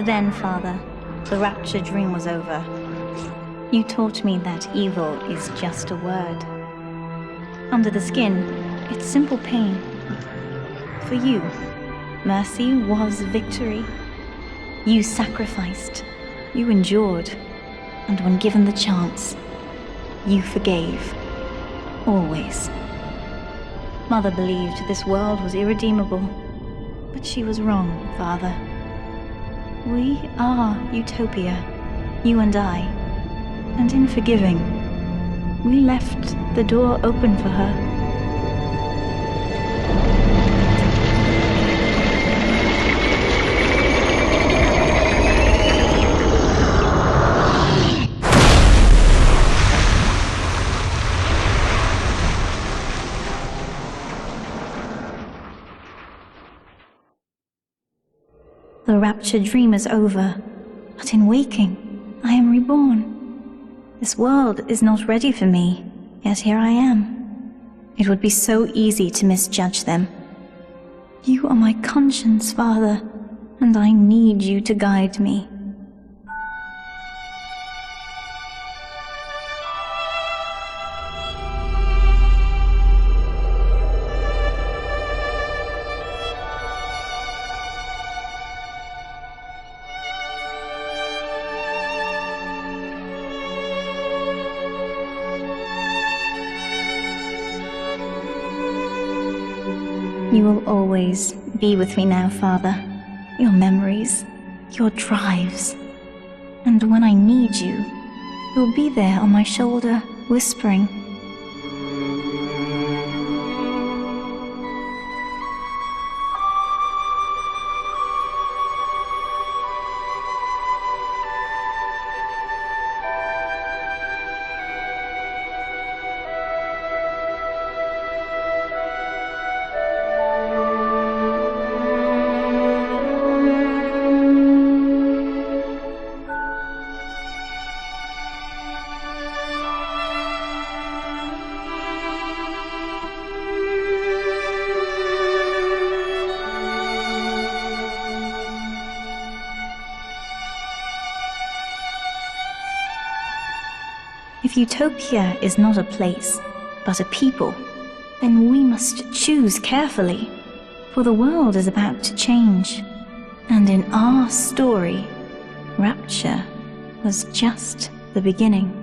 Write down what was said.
Then, Father, the rapture dream was over. You taught me that evil is just a word. Under the skin, it's simple pain. For you, mercy was victory. You sacrificed, you endured, and when given the chance, you forgave. Always. Mother believed this world was irredeemable, but she was wrong, Father. We are Utopia, you and I, and in forgiving, we left the door open for her. The rapture dream is over, but in waking, I am reborn. This world is not ready for me, yet here I am. It would be so easy to misjudge them. You are my conscience, Father, and I need you to guide me. You will always be with me now, Father. Your memories, your drives. And when I need you, you'll be there on my shoulder, whispering. If Utopia is not a place, but a people, then we must choose carefully, for the world is about to change. And in our story, rapture was just the beginning.